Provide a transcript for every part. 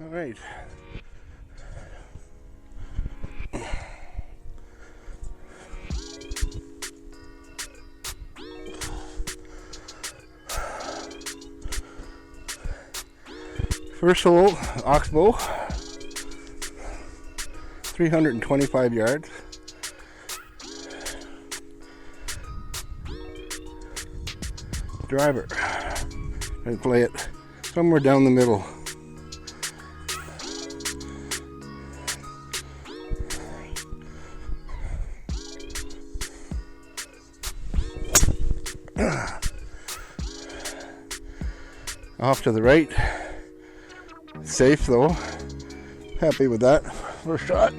All right. First hole, Oxbow, 325 yards. Driver, and play it somewhere down the middle. Off to the right. Safe though. Happy with that. First shot.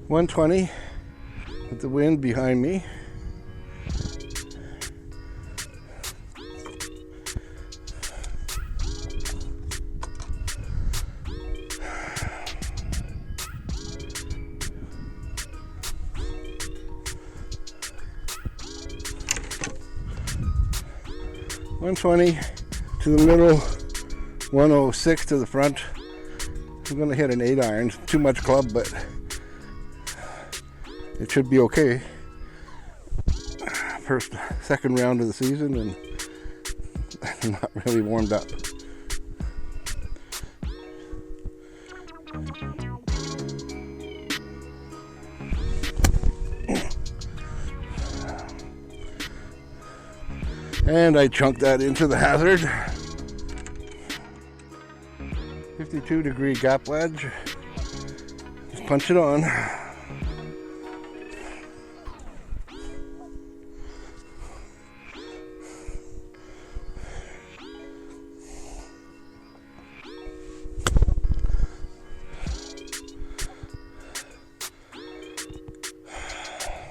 .120 with the wind behind me. .120 to the middle, 106 to the front. I'm going to hit an 8-iron. Too much club, but it should be okay. Second round of the season, and I'm not really warmed up. And I chunked that into the hazard. 52-degree gap wedge. Just punch it on.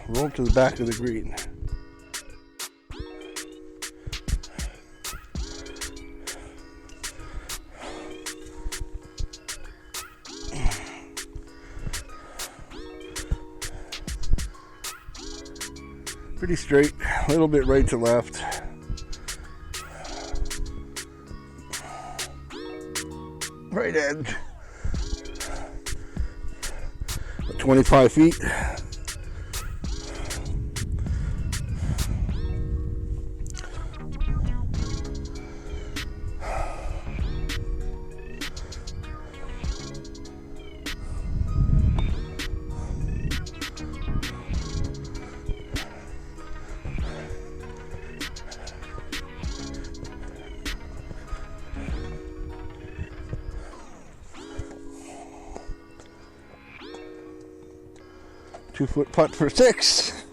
Roll to the back of the green. Pretty straight, a little bit right to left. Right edge. 25 feet. Two-foot putt for 6.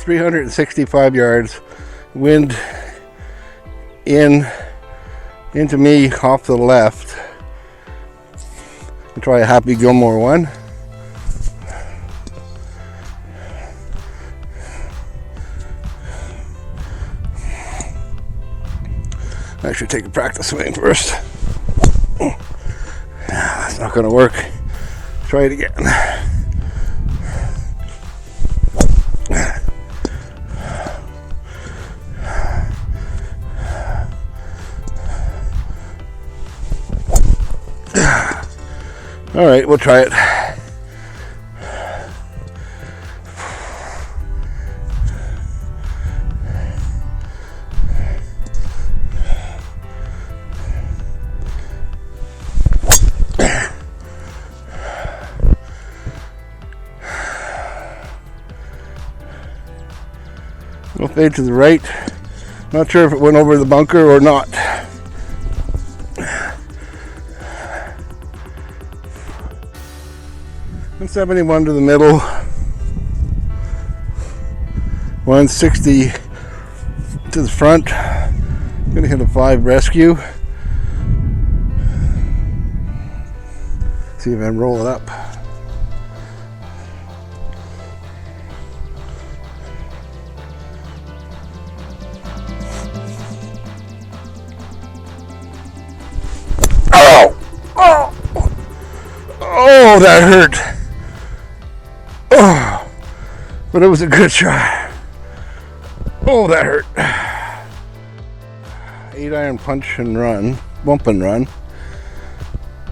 .365 yards. Wind into me off the left. Try a Happy Gilmore one. I should take a practice swing first. That's not going to work. Try it again. All right, we'll try it. Little fade to the right. Not sure if it went over the bunker or not. 171 to the middle, 160 to the front. I'm gonna hit a 5 rescue. See if I can roll it up. Oh, that hurt. Oh, but it was a good shot. Oh, that hurt. 8-iron punch and run, bump and run.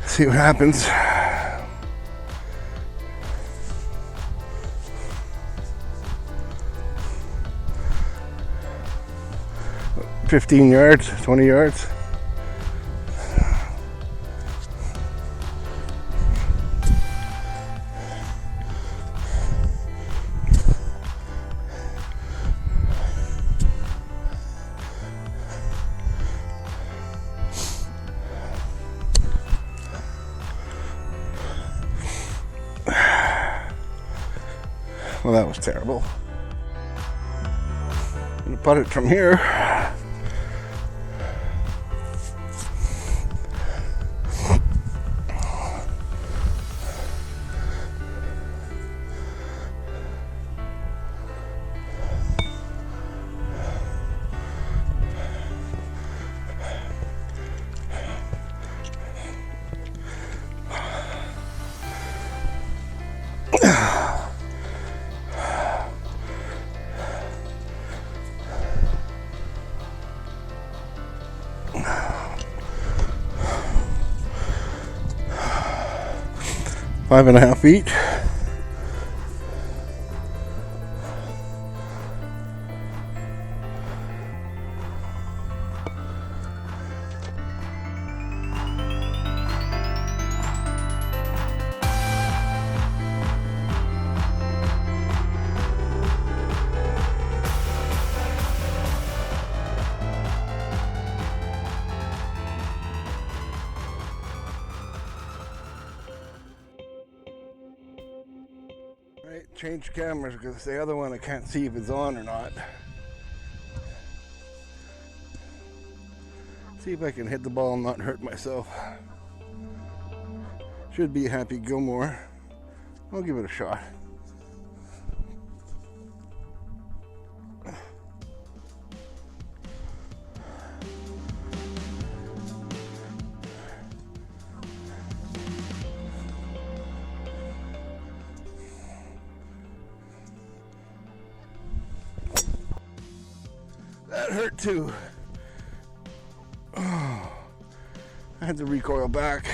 See what happens. What, 15 yards, 20 yards. Well, that was terrible. I'm gonna putt it from here. Five and a half feet. Right, change cameras because the other one I can't see if it's on or not. See if I can hit the ball and not hurt myself. Should be Happy Gilmore. I'll give it a shot. That hurt too. Oh, I had to recoil back.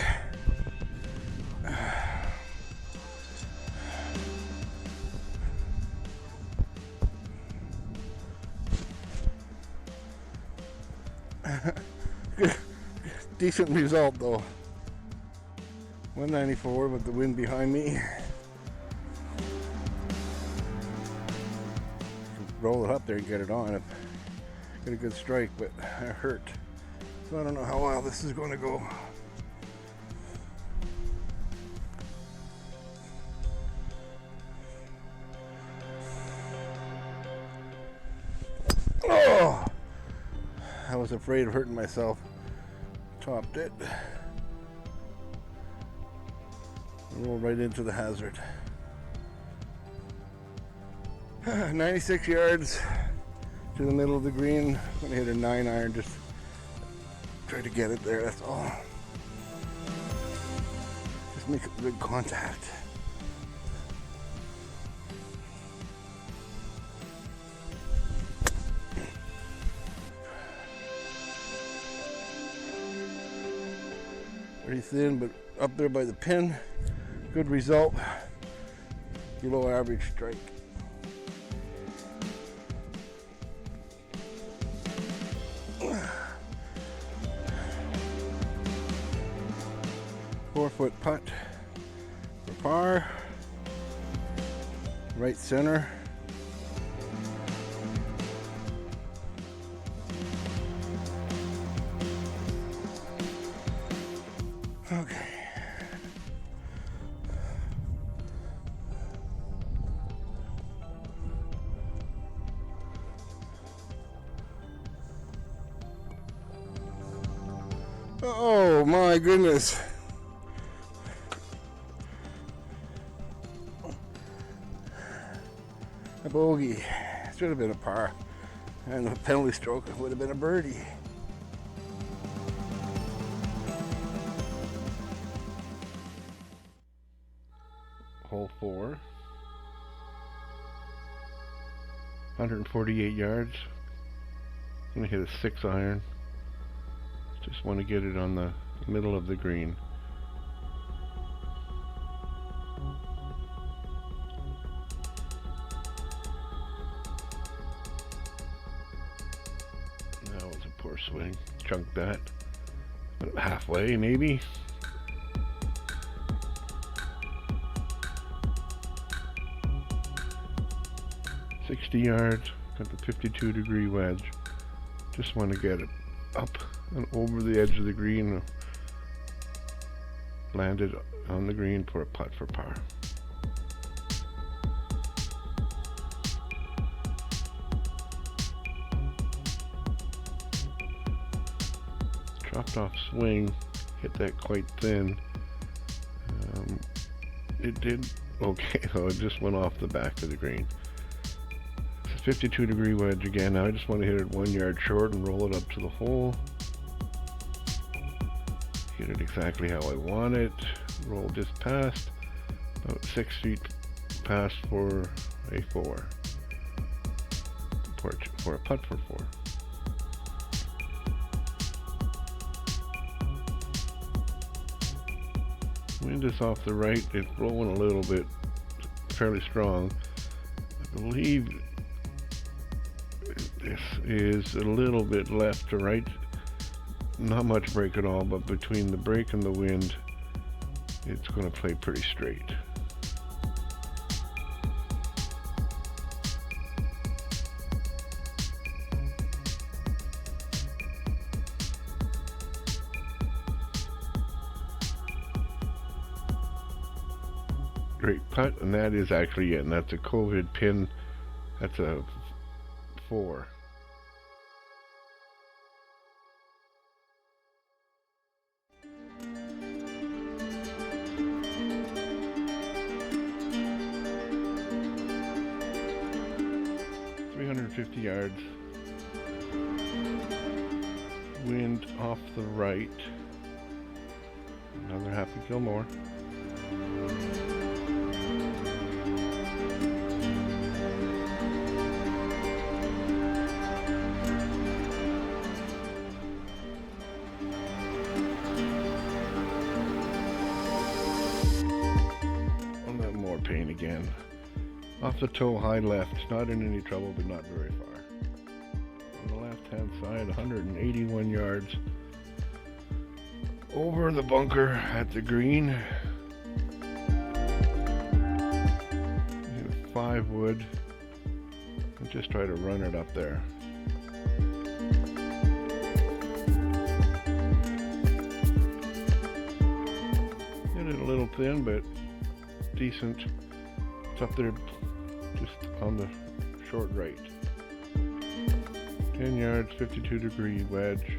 Decent result though. 194 with the wind behind me. Roll it up there and get it on. Get a good strike, but I hurt. So I don't know how well this is going to go. Oh! I was afraid of hurting myself. Topped it. Rolled right into the hazard. 96 yards to the middle of the green. I'm gonna hit a 9-iron, just try to get it there, that's all. Just make a good contact. Pretty thin, but up there by the pin. Good result. Below average strike. Four-foot putt for par. Right center. Okay. Oh my goodness. A bogey. Should have been a par. And the penalty stroke would have been a birdie. Hole 4. 148 yards. I'm going to hit a 6 iron. Just want to get it on the middle of the green. That was a poor swing. Chunked that. Halfway, maybe. yards, got the 52-degree wedge. Just want to get it up and over the edge of the green. Landed on the green for a putt for par. Dropped off swing, hit that quite thin. It did okay though, it just went off the back of the green. 52-degree wedge again. Now I just want to hit it 1 yard short and roll it up to the hole. Hit it exactly how I want it. Roll just past, about 6 feet past for a 4. For a putt for 4. Wind is off the right. It's blowing a little bit, fairly strong. I believe this is a little bit left to right, not much break at all, but between the break and the wind, it's going to play pretty straight. Great putt, and that is actually it, and that's a COVID pin. That's a 4. Yards. Wind off the right. Another Happy Gilmore. On that more pain again. Off the toe, high left, not in any trouble, but not very far. On the left-hand side, 181 yards. Over the bunker at the green. Hit a 5 wood. And just try to run it up there. Hit it a little thin, but decent. It's up there. Just on the short right. 10 yards, 52-degree wedge.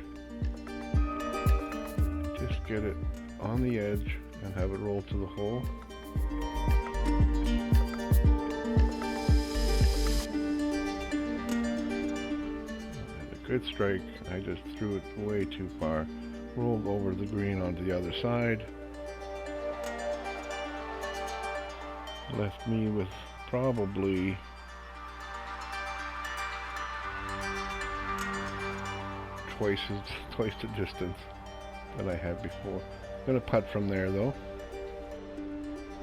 Just get it on the edge and have it roll to the hole. And a good strike. I just threw it way too far. Rolled over the green onto the other side. Left me with probably twice the distance that I had before. I'm gonna putt from there though.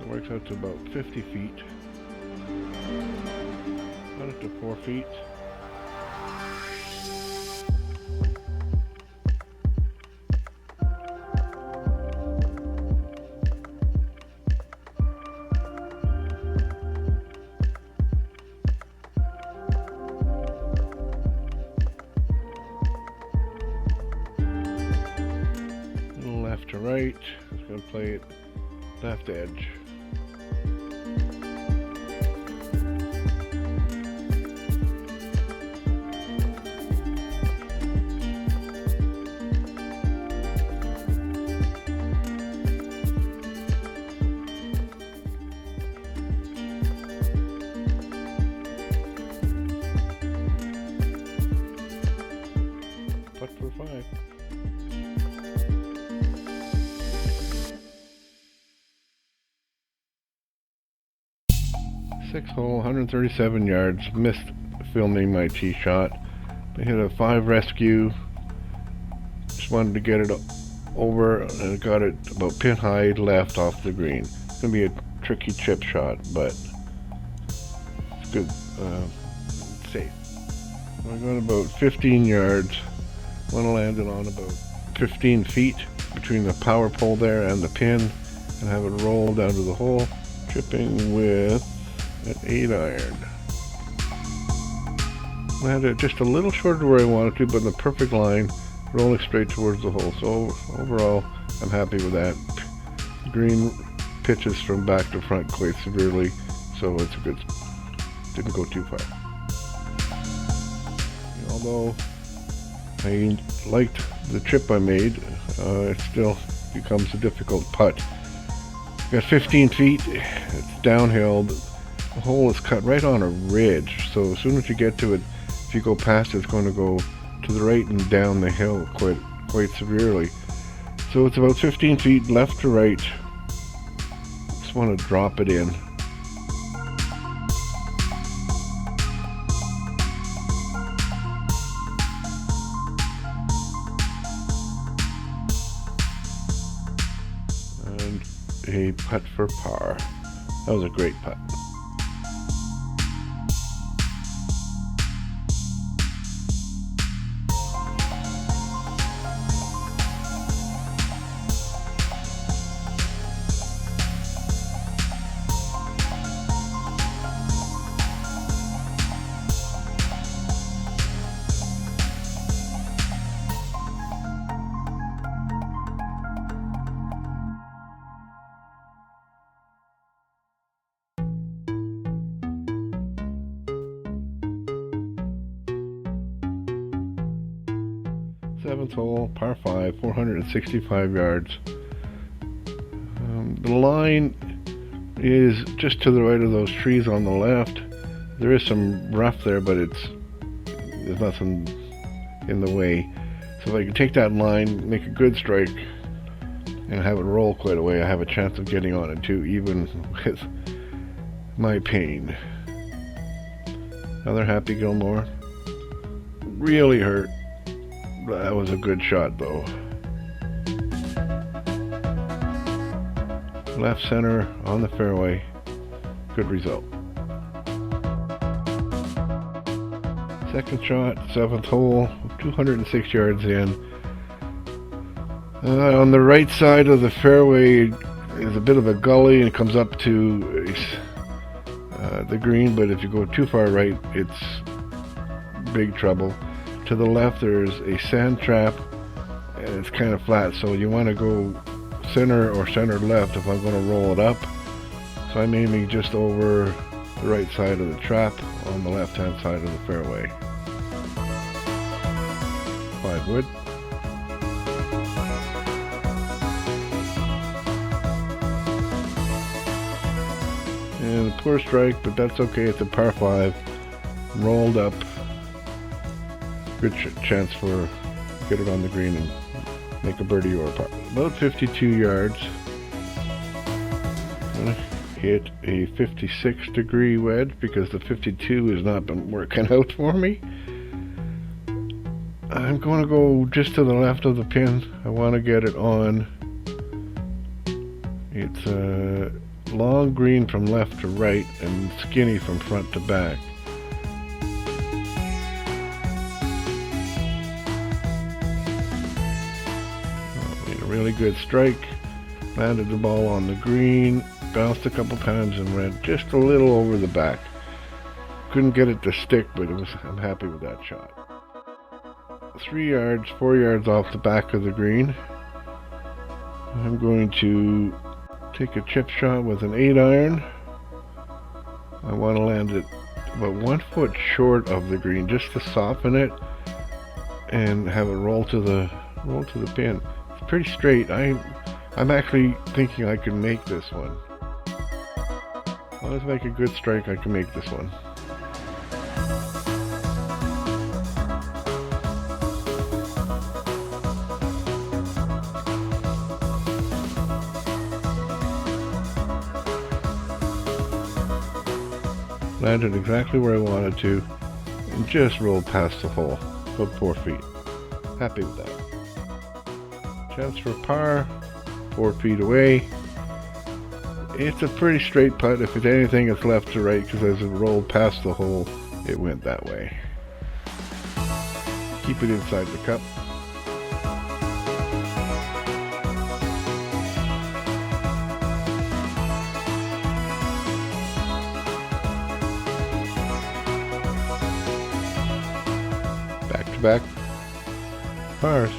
It works out to about 50 feet. Got it to 4 feet. To right, it's going to play it left edge. 6 hole, 137 yards. Missed filming my tee shot. I hit a 5 rescue. Just wanted to get it over, and got it about pin high left off the green. It's gonna be a tricky chip shot, but it's good. Safe. I got about 15 yards. Want to land it on about 15 feet between the power pole there and the pin, and have it roll down to the hole. Chipping with an 8-iron. Landed just a little short of where I wanted to, but in the perfect line, rolling straight towards the hole. So overall, I'm happy with that. The green pitches from back to front quite severely, so it's a good. Didn't go too far. Although I liked the chip I made, it still becomes a difficult putt. Got 15 feet, it's downhill, the hole is cut right on a ridge, so as soon as you get to it, if you go past it, it's going to go to the right and down the hill quite severely. So it's about 15 feet left to right. Just want to drop it in. A putt for par. That was a great putt. Seventh hole, par 5, 465 yards. The line is just to the right of those trees on the left. There is some rough there, but there's nothing in the way. So if I can take that line, make a good strike, and have it roll quite a way, I have a chance of getting on it too, even with my pain. Another Happy Gilmore. Really hurt. That was a good shot though. Left center on the fairway. Good result. Second shot, 7th hole, 206 yards in. On the right side of the fairway is a bit of a gully, and it comes up to the green, but if you go too far right, it's big trouble. To the left there's a sand trap, and it's kind of flat, so you want to go center or center left if I'm going to roll it up. So I'm aiming just over the right side of the trap on the left hand side of the fairway. 5 wood. And a poor strike, but that's okay. It's a par 5. Rolled up. Good chance for get it on the green and make a birdie or a par. About 52 yards. I'm gonna hit a 56-degree wedge because the 52 has not been working out for me. I'm going to go just to the left of the pin. I want to get it on. It's a long green from left to right and skinny from front to back. Really good strike. Landed the ball on the green, bounced a couple times and went just a little over the back. Couldn't get it to stick, but I'm happy with that shot. 3 yards, 4 yards off the back of the green. I'm going to take a chip shot with an 8-iron. I want to land it about 1 foot short of the green just to soften it and have it roll to the pin. Pretty straight. I'm actually thinking I can make this one. As long as I make a good strike, I can make this one. Landed exactly where I wanted to and just rolled past the hole, about 4 feet. Happy with that. Chance for par, 4 feet away. It's a pretty straight putt. If it's anything, it's left to right, because as it rolled past the hole, it went that way. Keep it inside the cup. Back pars.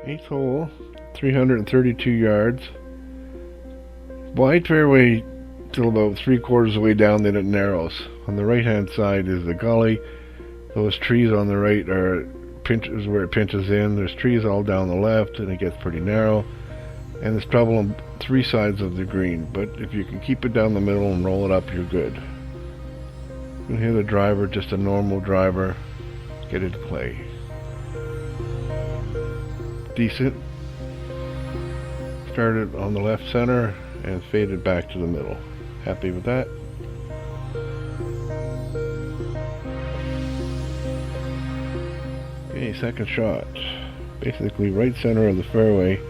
Eighth hole, 332 yards. Wide fairway till about 3/4 of the way down, then it narrows. On the right hand side is the gully. Those trees on the right is where it pinches in. There's trees all down the left, and it gets pretty narrow. And there's trouble on 3 sides of the green, but if you can keep it down the middle and roll it up, you're good. You can hit a driver, just a normal driver, get it to play. Decent. Started on the left center and faded back to the middle. Happy with that. Okay, second shot. Basically right center of the fairway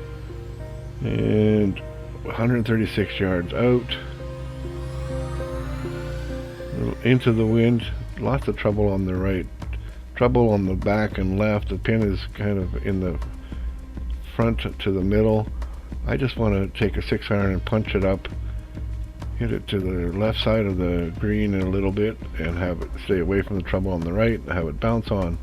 and 136 yards out. Into the wind. Lots of trouble on the right. Trouble on the back and left. The pin is kind of in the front to the middle. I just want to take a 6-iron and punch it up. Hit it to the left side of the green in a little bit and have it stay away from the trouble on the right and have it bounce on.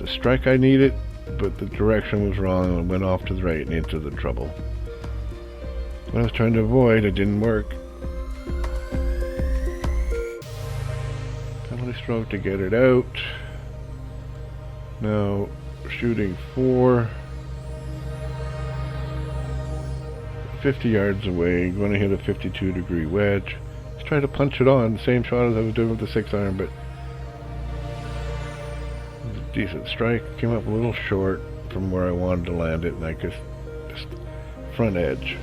Strike I needed, but the direction was wrong and went off to the right and into the trouble. What I was trying to avoid, it didn't work. Penalty stroke to get it out. Now shooting 4, 50 yards away, going to hit a 52-degree wedge. Let's try to punch it on, the same shot as I was doing with the 6-iron, but decent strike. Came up a little short from where I wanted to land it, and I just front edge.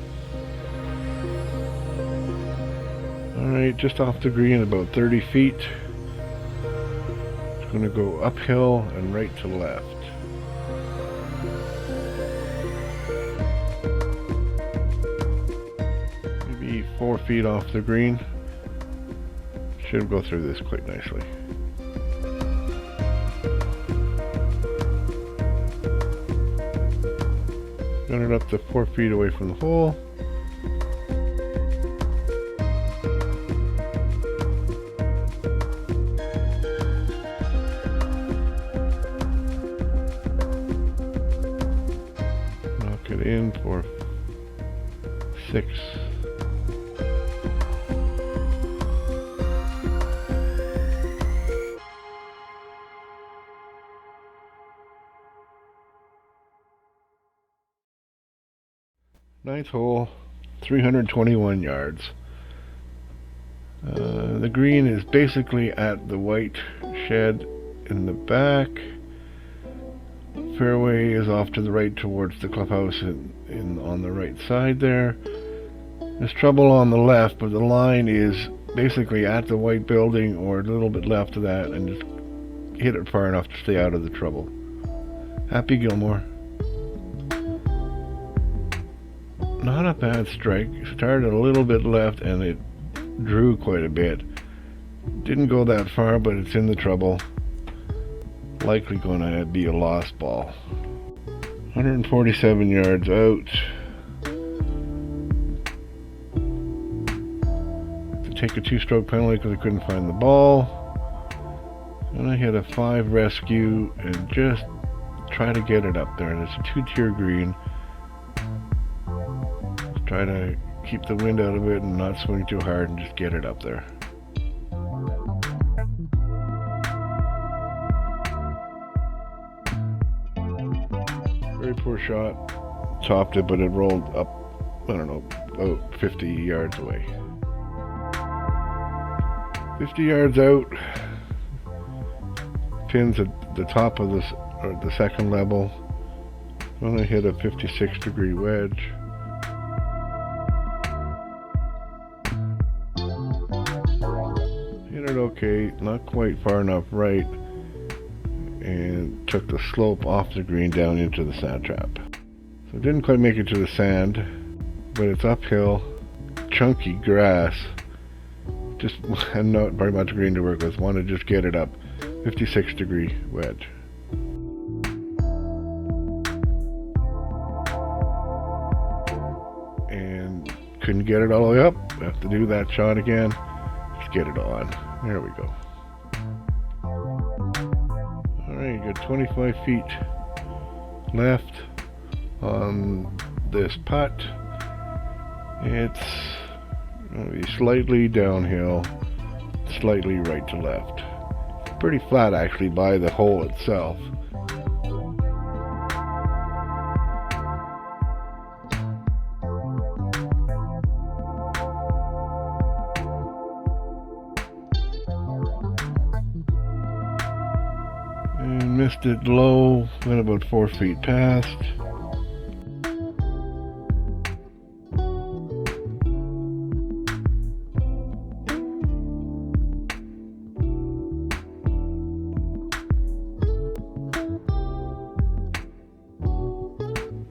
Alright, just off the green, about 30 feet. It's going to go uphill and right to left. Maybe 4 feet off the green. Should go through this quite nicely. Got it up to 4 feet away from the hole. Knock it in for 6. Ninth hole, 321 yards. The green is basically at the white shed in the back. Fairway is off to the right towards the clubhouse on the right side there. There's trouble on the left, but the line is basically at the white building or a little bit left of that, and just hit it far enough to stay out of the trouble. Happy Gilmore. Not a bad strike. Started a little bit left and it drew quite a bit. Didn't go that far, but it's in the trouble. Likely going to be a lost ball. 147 yards out. To take a 2-stroke penalty because I couldn't find the ball. And I hit a 5 rescue and just try to get it up there. And it's a 2-tier green. Try to keep the wind out of it and not swing too hard and just get it up there. Very poor shot. Topped it, but it rolled up I don't know, about 50 yards away. 50 yards out, pins at the top of this, or the second level. I'm going to hit a 56-degree wedge. Hit it okay, not quite far enough right, and took the slope off the green down into the sand trap. So didn't quite make it to the sand, but it's uphill, chunky grass. Just had not very much green to work with. Want to just get it up. 56-degree wedge. And couldn't get it all the way up. Have to do that shot again. Just get it on. There we go. Alright, you got 25 feet left on this putt. It's going to be slightly downhill, slightly right to left. Pretty flat actually by the hole itself. And missed it low, went about 4 feet past.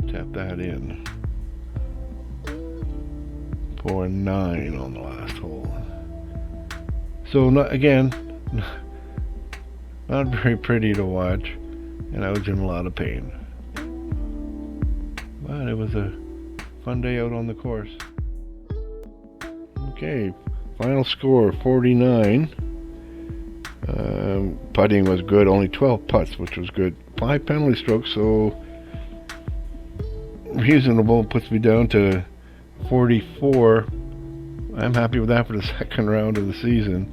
Tap that in for 9 on the last hole. So again, not very pretty to watch, and I was in a lot of pain. But it was a fun day out on the course. Okay, final score 49. Putting was good, only 12 putts, which was good. 5 penalty strokes, so reasonable, puts me down to 44. I'm happy with that for the second round of the season.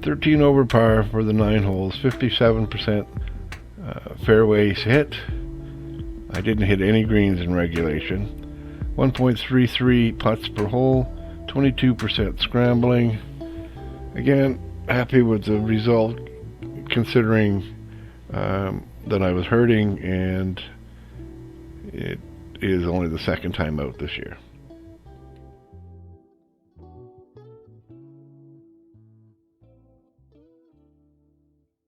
13 over par for the 9 holes, 57% fairways hit. I didn't hit any greens in regulation. 1.33 putts per hole, 22% scrambling. Again, happy with the result considering that I was hurting, and it is only the second time out this year.